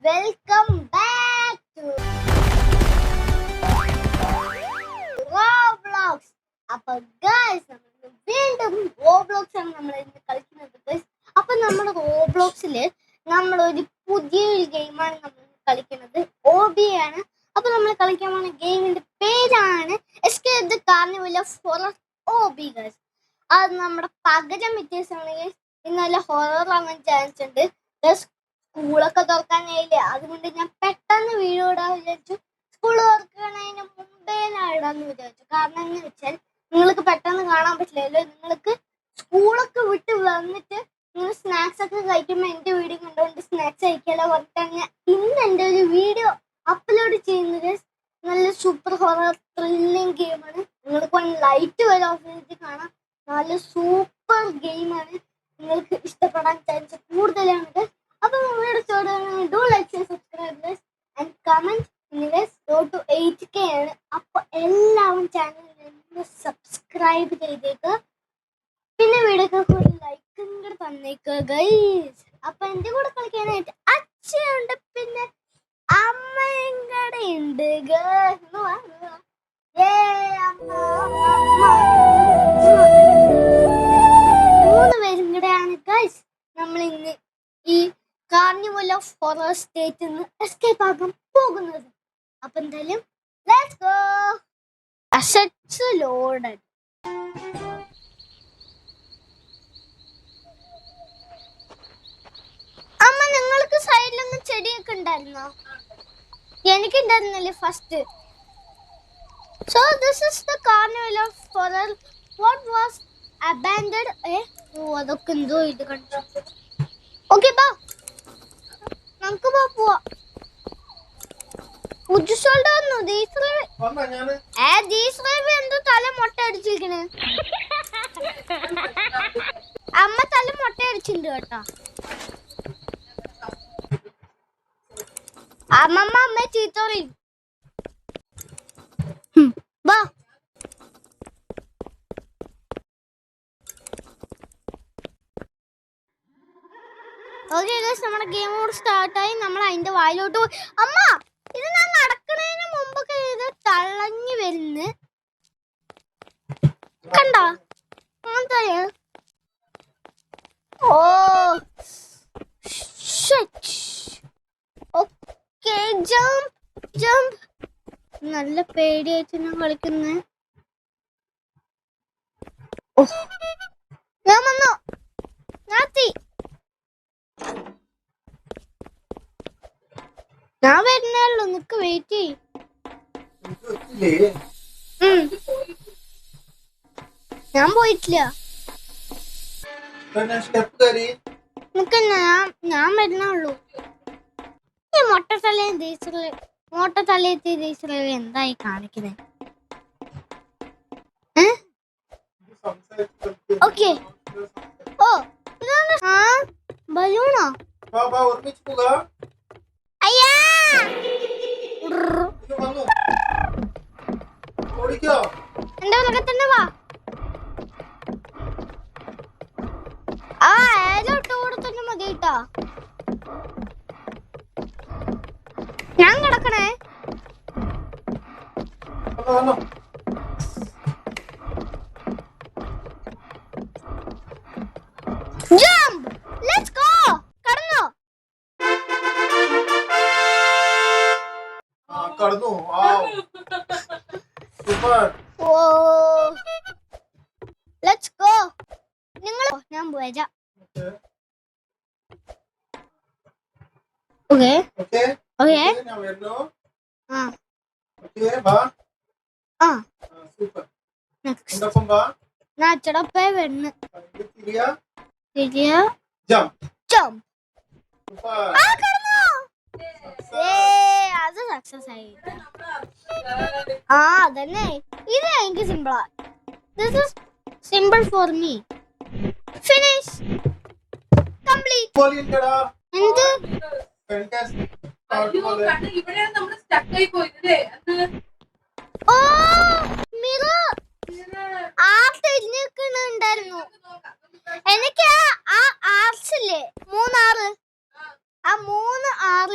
Welcome back to Roblox. അപ്പൊ guys നമ്മൾ വീണ്ടും റോബ്ലോക്സ് ആണ് നമ്മൾ ഇന്ന് കളിക്കുന്നത് ഗൈസ്. അപ്പൊ നമ്മുടെ റോബ്ലോക്സില് നമ്മൾ ഒരു പുതിയൊരു ഗെയിമാണ് നമ്മൾ കളിക്കുന്നത്. OB ആണ്. അപ്പൊ നമ്മൾ കളിക്കാൻ പോകുന്ന ഗെയിമിന്റെ പേരാണ് escape the carnival of horror OB guys. അത് നമ്മുടെ പകരം വ്യത്യാസമാണ് ഗൈസ്. ഇന്നല്ല ഹൊറർ ആവാൻ ചാൻസ് ഉണ്ട്. സ്കൂളൊക്കെ തുറക്കാനായില്ലേ, അതുകൊണ്ട് ഞാൻ പെട്ടെന്ന് വീഡിയോ ഇടാൻ വിചാരിച്ചു. സ്കൂൾ തുറക്കുന്നതിന് മുമ്പേ ഞാൻ ഇടാന്ന് വിചാരിച്ചു. കാരണം എന്ന് വെച്ചാൽ നിങ്ങൾക്ക് പെട്ടെന്ന് കാണാൻ പറ്റില്ലല്ലോ. നിങ്ങൾക്ക് സ്കൂളൊക്കെ വിട്ട് വന്നിട്ട് നിങ്ങൾ സ്നാക്സ് ഒക്കെ കഴിക്കുമ്പോൾ എൻ്റെ വീഡിയോ കണ്ടുകൊണ്ട് സ്നാക്സ് കഴിക്കാലോ പറഞ്ഞിട്ടാണ് ഞാൻ ഇന്ന് എൻ്റെ ഒരു വീഡിയോ അപ്ലോഡ് ചെയ്യുന്നത്. നല്ല സൂപ്പർ ഹൊറർ ത്രില്ലിംഗ് ഗെയിമാണ്. നിങ്ങൾക്ക് ലൈറ്റ് വരെ ഓഫ് ചെയ്തിട്ട് കാണാം. നല്ല സൂപ്പർ ഗെയിമാണ്. നിങ്ങൾക്ക് ഇഷ്ടപ്പെടാൻ ചാൻസ് കൂടുതലാണ്. അപ്പൊ നമ്മുടെ do like and subscribe and comment. Go to 8K ആണ്. അപ്പൊ എല്ലാവരും ചാനൽ സബ്സ്ക്രൈബ് ചെയ്തേക്ക്. പിന്നെ വീഡിയോക്ക് ഒരു ലൈക്കും കൂടെ തന്നേക്ക് ഗൈസ്. അപ്പൊ എന്റെ കൂടെ കളിക്കാനായിട്ട് അച്ഛനുണ്ട്, പിന്നെ അമ്മയും കൂടെ ഉണ്ട്. മൂന്ന് പേരും കൂടെയാണ് ഗൈസ് നമ്മൾ ഇന്ന് ഈ കാർണിവൽ ഓഫ് ഹൊറർ സ്റ്റേറ്റിൽ നിന്ന് എസ്കേപ്പ് ആകാൻ പോകുന്നത്. അപ്പൊ എന്തായാലും ലെറ്റ്സ് ഗോ. Assets loaded. അമ്മ, നിങ്ങൾക്ക് സൈഡിലൊന്നും ചെടിയൊക്കെ ഉണ്ടായിരുന്നോ? എനിക്കുണ്ടായിരുന്നല്ലേ first. So this is the carnival of horror. What was abandoned. അതൊക്കെ എന്തോ ഇത് കണ്ടു. ഓക്കെ ബാ, നമുക്ക് പോവാ. ഉജ്ജുസോൾഡ് വന്നു. എന്തോ തല മുട്ട അടിച്ചിരിക്കണ്. അമ്മ തല മുട്ട അടിച്ചിട്ടുണ്ട് കേട്ടോ. അമ്മ ചീത്തോളി. വാ. ഓക്കെ ഗൈസ്, നമ്മുടെ ഗെയിം കൂടെ സ്റ്റാർട്ടായി. നമ്മൾ അതിന്റെ വായിലോട്ട് പോയി. അമ്മ, ഇത് ഞാൻ നടക്കുന്നതിന് മുമ്പൊക്കെ ഇത് തള്ളഞ്ഞു വരുന്നു കണ്ടോ? ഓ ഓക്കെ, ജമ്പ്. നല്ല പേടിയായിട്ട് ഞാൻ കളിക്കുന്നേ. ഞാൻ വന്നു. ഞാൻ വരുന്നല്ലോ, നിക്ക് വെയിറ്റ് ചെയ്യ്. ഞാൻ പോയിട്ടില്ല. ഞാൻ വരുന്നുള്ളൂ. ഈ മൊട്ടത്തലയെത്തി ടീച്ചറിൽ എന്തായി കാണിക്കുന്നത്? ഓക്കെ. ഓ, ബലൂണോ? അയ്യാ, എന്റെ ഉലകത്തന്നെ വാ. ഏലോട്ട് കൂടെ തന്നെ മതി കേട്ടോ. ഞാൻ കിടക്കണേ. ജമ്പ്. Let's go. കടന്നോ? കടന്നു. സൂപ്പർ. ഓ, ലെറ്റ്സ് ഗോ. നിങ്ങൾ ഞാൻ പോരാ. Okay okay okay. ഞാൻ വരുന്നു. ഓക്കേ ബാ. സൂപ്പർ. ഉണ്ടപ്പം ബാ. ഞാൻ അച്ചടപ്പേ വരുന്നു. തിരിയ ജമ്പ്. സൂപ്പർ. കടന്നു. അത് സക്സസ് ആയി. അതന്നെ. ഇത് എനിക്ക് സിമ്പിളാ. This is simple for me. Finish. Complete. എന്ത്? ഇവിടെയാണ് നമ്മൾ സ്റ്റക്ക് ആയി പോയതല്ലേ? ഓ, മിറർ ആർട്ട് എഴുതിക്കുന്നുണ്ടായിരുന്നു. എനിക്ക് ആ ആർട്സില്ലേ, 3 ആറ്, ആ 3 ആറ്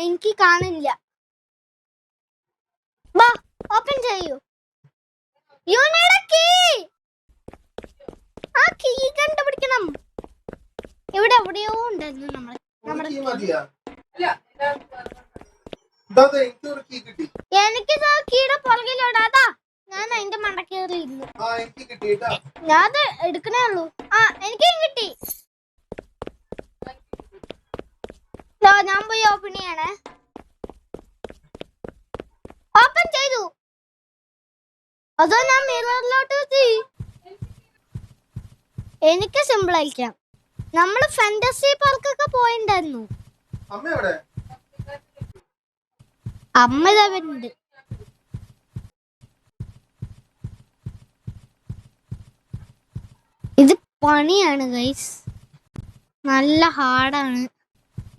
എനിക്ക് കാണില്ല. വാ ഓപ്പൺ ചെയ്യൂ. കീ ആ കീ കണ്ടുപിടിക്കണം. ഇവിടെ എവിടെയോ ഉണ്ടായിരുന്നു നമ്മുടെ key മതിയാ? അല്ല ഇതാ എനിക്കൊരു key കിട്ടി. എനിക്ക് കീയുടെ പുറകിലോട്ട് അതാ ഞാൻ അതിന്റെ മണ്ടക്കേറി ഇരുന്നു. എനിക്ക് കിട്ടിട്ടാ. ഞാൻ അത് എടുക്കണേ ഉള്ളൂ. എനിക്കും കിട്ടി. ഞാൻ പോയി ഓപ്പൺ ചെയ്യണേ. ഓപ്പൺ ചെയ്തു. അതോ ഞാൻ മിററിലോട്ട് എത്തി. എനിക്ക് സിമ്പിൾ ആയിരിക്കാം. നമ്മള് ഫാന്റസി പാർക്കൊക്കെ പോയിണ്ടായിരുന്നു. അമ്മ എവിടെ? അമ്മ ഇതാ വരുന്നുണ്ട്. ഇത് പണിയാണ് ഗൈസ്, നല്ല ഹാർഡാണ്.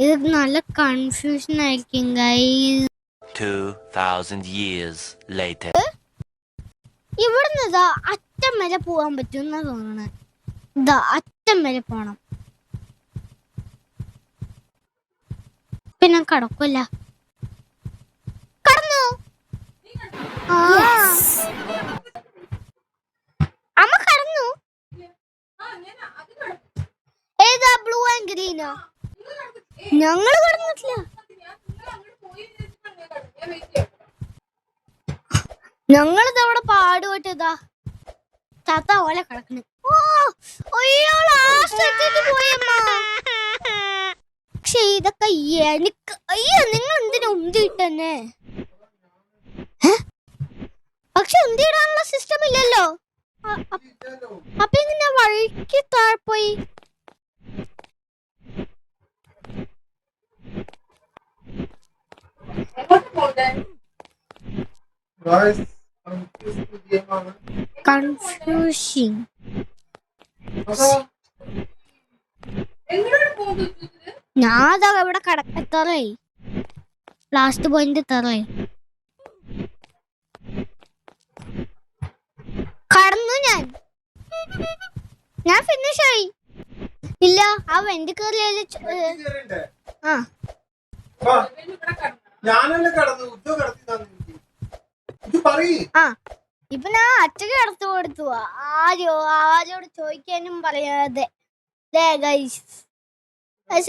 ഇത് നല്ല കൺഫ്യൂഷൻ ആയിരിക്കും ഗൈസ്. 2000 years later. ഇവിടുന്ന് ഇതാ അറ്റം വരെ പോവാൻ പറ്റുന്ന തോന്നണേ. ഇതാ അറ്റം വരെ പോണം. പിന്നെ കടക്കില്ല. കടന്നു. അമ്മ കടന്നു. ഏതാ ബ്ലൂ ആൻഡ് ഗ്രീനോ? ഞങ്ങള് കടന്നിട്ടില്ല. ഞങ്ങളിത് അവിടെ പാടുപോയിട്ട് ഇതാ താത്ത ഓലെ കിടക്കണ്. പക്ഷെ ഇതൊക്കെ എനിക്ക് നിങ്ങൾ എന്തിനാ ഉന്തിയിട്ടെന്നെ? പക്ഷെ ഉന്തിയിടാനുള്ള സിസ്റ്റം ഇല്ലല്ലോ. അപ്പൊ ഇങ്ങനെ വഴിക്ക് താഴ്പോയി. കൺഫ്യൂഷിങ്. ഞാൻ അതാ ഇവിടെ എത്താറേ. Last point എത്താറേ. കടന്നു. ഞാൻ ഫിനിഷ് ആയി. ഇല്ല ആ വെന്റ് കയറിയാല് ഞാനല്ലേ കടന്നു. ഇപ്പൊ ഞാൻ അച്ഛക്ക് കടത്തു കൊടുത്തു. ആരോട് ചോദിക്കാനും പറയാതെ.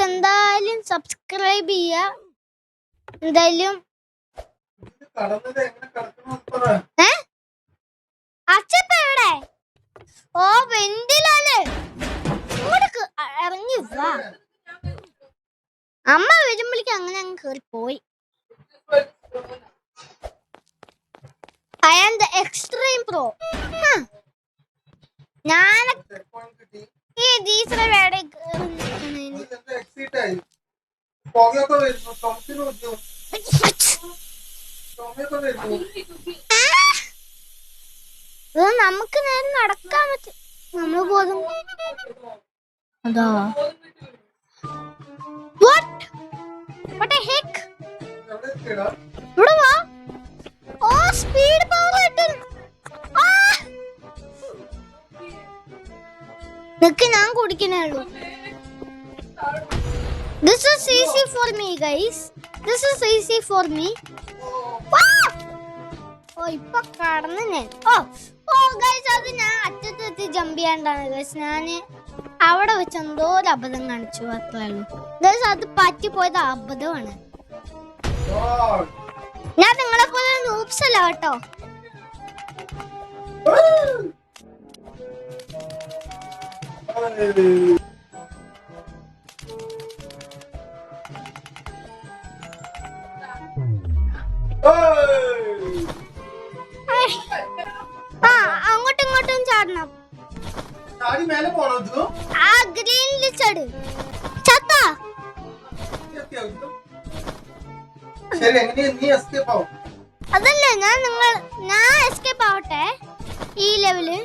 എന്തായാലും സബ്സ്ക്രൈബ് ചെയ്യ. എന്തായാലും അച്ഛപ്പ എവിടെ? ഓ വെന്റിലാണ്. ഇങ്ങോട്ട് ഇറങ്ങി വാ. അമ്മ വരുമ്പോഴേക്കും അങ്ങനെ അങ്ങ് കേറി പോയി. I am the extreme pro. ഞാൻ ഈ ടീച്ചറെ വേറെ നമുക്ക് നേരെ നടക്കാൻ പറ്റും. നമ്മള് പോകും. അതാ what a heck. ഇവിടെ വാ. ഓ സ്പീഡ് പവർ കിട്ടും. നിക്ക് ഞാൻ കുടിക്കണേ ഉള്ളൂ. This is easy for me guys. This is easy for me. ഓ ഇപ്പൊ കടന്നു ഞാൻ. ഓ ഗൈസ് അത് ഞാൻ അറ്റത്തെത്തി ജമ്പ് ചെയ്യാണ്ടാണ് ഗൈസ്. ഞാന് അവിടെ വെച്ച് എന്തോ ഒരു അബദ്ധം കാണിച്ചു അത്രേ ഉള്ളൂ ഗൈസ്. അത് പറ്റിപ്പോയത് അബദ്ധമാണ്. ഞാൻ നിങ്ങളെ പോലെ നൂബ്സ് അല്ല കേട്ടോ. അങ്ങോട്ടും ഇങ്ങോട്ടും ചാടണം. ആ ഗ്രീനിൽ ചാട്. ചത്താ അതല്ലേ ഞാൻ എസ്കേപ്പ് ആവട്ടെ ഈ ലെവല്.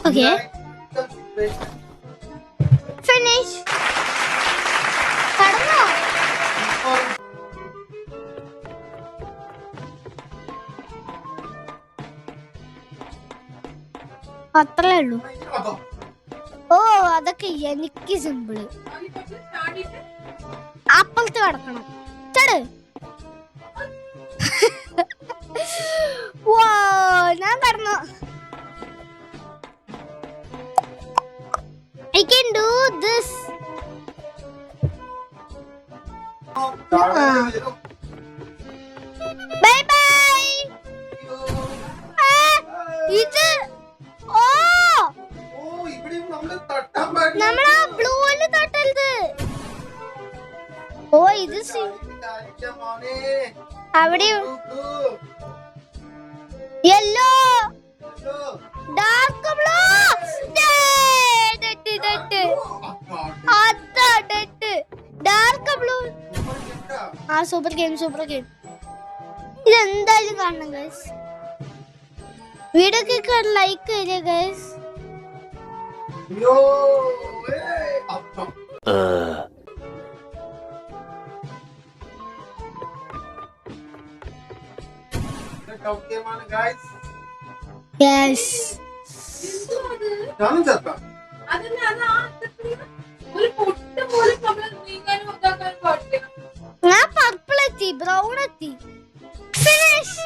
Okay finish. കടന്നോ? അത്രേ ഉള്ളൂ. അതൊക്കെ എനിക്ക് സിമ്പിള്. അവന് കുറച്ച് ചാടിയിട്ട് അപ്പുറത്ത് കിടക്കണം. ചട്. ഞാൻ കടന്നു. I can do this. Bye bye. ഇത് ഓ നമ്മളാ ബ്ലൂവില് തട്ടരുത്. ഓ ഇത് അവിടെ yellow dark blue dark blue. ആ സൂപ്പർ ഗെയിം. ഇതെന്തായാലും കാണണം ഗൈസ്. വീഡിയോക്ക് ലൈക്ക് ചെയ്തേ ഗൈസ്. യെസ്. അതിന് അത് ആ ഒരു പൊട്ട് പോലും നമ്മൾ നീങ്ങാനും ഒതാക്കാനും പാടില്ല. ഞാൻ പർപ്പിൾ എത്തി, ബ്രൗൺ എത്തി. ഫിനിഷ്.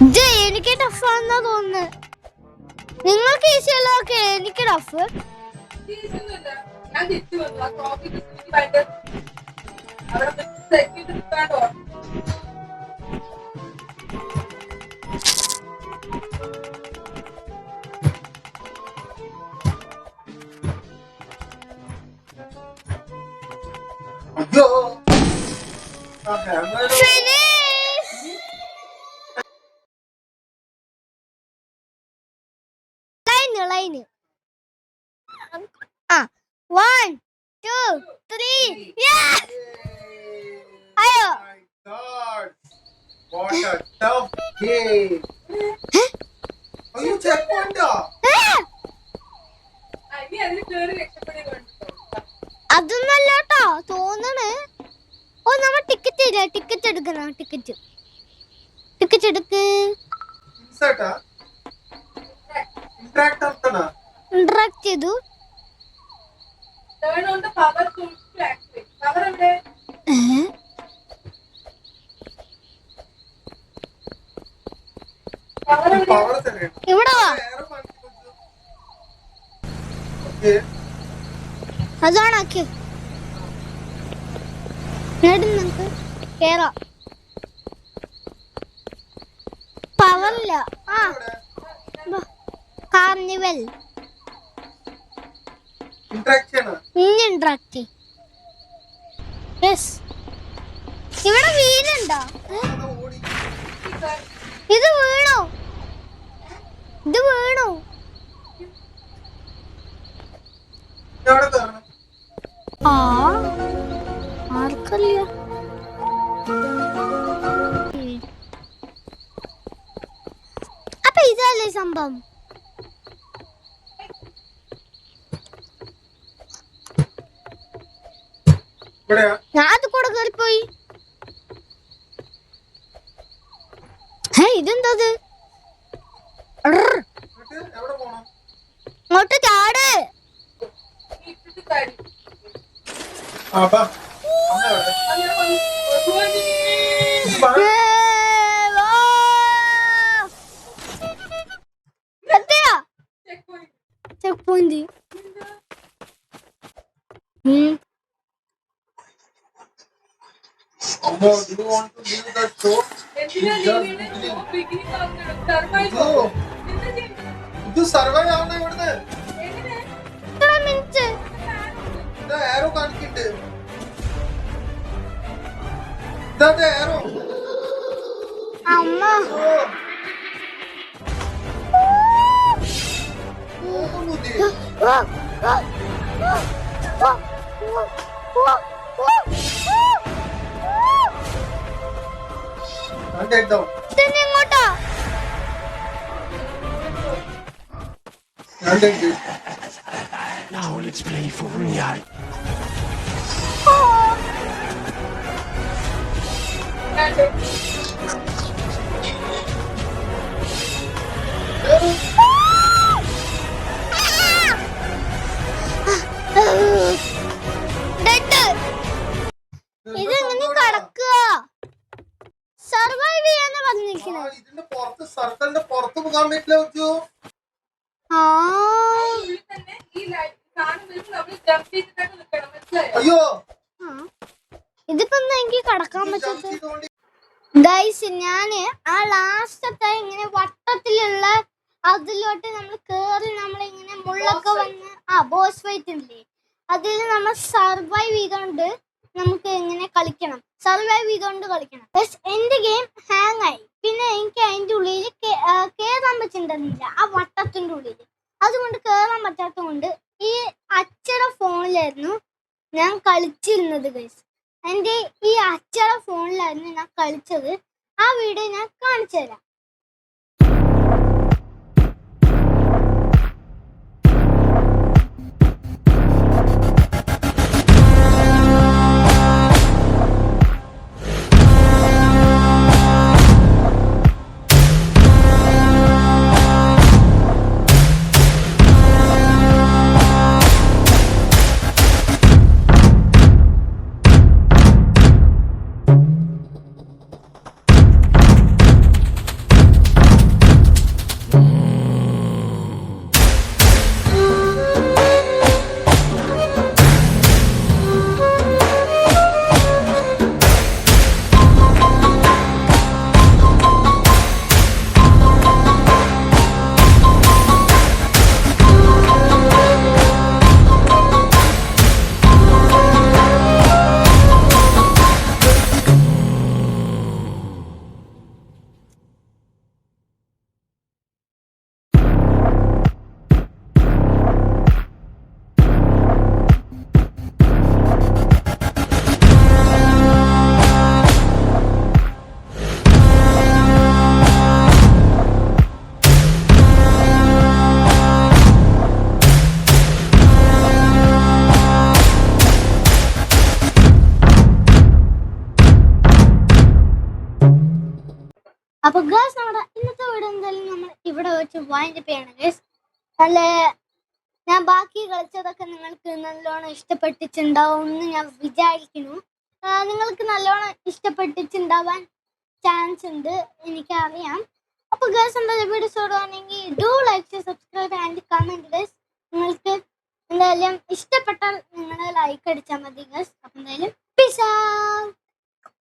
ഇത് എനിക്ക് ടഫാണെന്നാ തോന്നുന്നത്. നിങ്ങൾക്ക് ഈസി അല്ല. ഓക്കെ എനിക്ക് ടഫ്. ഞാൻ തിരിച്ചു വന്നു. ആ കോപ്പി ഭയങ്കര അവിടെ സെക്കൻഡ് നിൽക്കാണ്ടോ. ലൈന്. ആ 1 2 3 അയ്യോ. What a tough game. Are you checkpoint? ഇനി അതിൽ കയറി രക്ഷപ്പെടുകയുണ്ടോ. അതൊന്നല്ല കേട്ടോ തോന്നണ്. ഓ നമ്മ ടിക്കറ്റ് ഇല്ല. ടിക്കറ്റ് എടുക്കണം. ടിക്കറ്റ് എടുക്ക്. ഇന്ററാക്ട് ചെയ്തു. Turn on the power tools to activate. Power എവിടെ? Power എവിടെ? ഇവിടെ വാ. അതാണാക്കി നമുക്ക് കേറാം. പവറില്ല. ആ കാർണിവൽ ഇന്ററാക്ട്. യെസ്. ഇവിടെ വീലുണ്ടോ? ഇത് വീണോ? ആ ആർക്കല്ല. അപ്പൊ ഇതല്ലേ സംഭവം. ഞാൻ അത് കൂടെ കയറിപ്പോയി. ഇതെന്തത്? ഇങ്ങോട്ട് ചാട്. Check point. Do you want to leave the show? ഇത് സർവൈവ് ആവണ ഇവിടുന്ന്. ആരോ കാണിക്കുന്നുണ്ട്. ഇതാ ആരോ. അമ്മ ഇങ്ങോട്ടാ. Now let's play for real. Survive ചെയ്യാന്ന് ആ, പറഞ്ഞിരിക്കുന്നത്. ഇതിന്റെ പുറത്ത് സർക്കിളിന്റെ പുറത്ത് പോകാൻ പറ്റില്ല വെച്ചു. ആ ഉള്ളിൽ തന്നെ ഈ സാധനം വരുമ്പോൾ നമ്മൾ ജമ്പ് ചെയ്തിട്ടൊക്കെ നിൽക്കണം, മനസ്സിലായോ? അയ്യോ ആ. ഇതിപ്പോ എന്താ എനിക്ക് കടക്കാൻ ഇത് jump പറ്റാത്ത? ചെയ്തുകൊണ്ട് ഗൈസ് ഞാന് ആ ലാസ്റ്റത്തെ ഇങ്ങനെ വട്ടത്തിലുള്ള അതിലോട്ട് നമ്മൾ കേറി നമ്മളിങ്ങനെ മുള്ളൊക്കെ വന്ന് ബോസ് ഫൈറ്റ് ഇല്ലേ, അതിൽ നമ്മൾ സർവൈവ് ചെയ്തോണ്ട് നമുക്ക് ഇങ്ങനെ കളിക്കണം. സർവൈവ് ചെയ്തോണ്ട് കളിക്കണം. പക്ഷെ എന്റെ ഗെയിം ഹാങ് ആയി. പിന്നെ എനിക്ക് അതിന്റെ ഉള്ളിൽ കേറാൻ പറ്റുന്നില്ല, ആ വട്ടത്തിന്റെ ഉള്ളിൽ. അതുകൊണ്ട് കേറാൻ പറ്റാത്ത കൊണ്ട് ഈ അച്ഛയുടെ ഫോണിലായിരുന്നു ഞാൻ കളിച്ചിരുന്നത് ഗൈസ്. എൻ്റെ ഈ അച്ഛയുടെ ഫോണിലായിരുന്നു ഞാൻ കളിച്ചത്. ആ വീഡിയോ ഞാൻ കാണിച്ചു തരാം. അപ്പൊ ഗേൾസ് നമ്മുടെ ഇന്നത്തെ വീഡിയോ എന്തായാലും നമ്മൾ ഇവിടെ വെച്ച് വൈൻഡപ്പ് ചെയ്യണം ഗേൾസ്. നല്ല ഞാൻ ബാക്കി കളിച്ചതൊക്കെ നിങ്ങൾക്ക് നല്ലോണം ഇഷ്ടപ്പെട്ടിട്ടുണ്ടാവും എന്ന് ഞാൻ വിചാരിക്കുന്നു. നിങ്ങൾക്ക് നല്ലോണം ഇഷ്ടപ്പെട്ടിട്ടുണ്ടാവാൻ ചാൻസ് ഉണ്ട്, എനിക്കറിയാം. അപ്പൊ ഗേൾസ് എന്തായാലും വീഡിയോ ഇഷ്ടപ്പെടുവാണെങ്കിൽ do like, subscribe and comment girls. നിങ്ങൾക്ക് എന്തായാലും ഇഷ്ടപ്പെട്ടാൽ നിങ്ങൾ ലൈക്ക് അടിച്ചാൽ മതി ഗേൾസ്. അപ്പൊ എന്തായാലും പീസ് ഔട്ട്.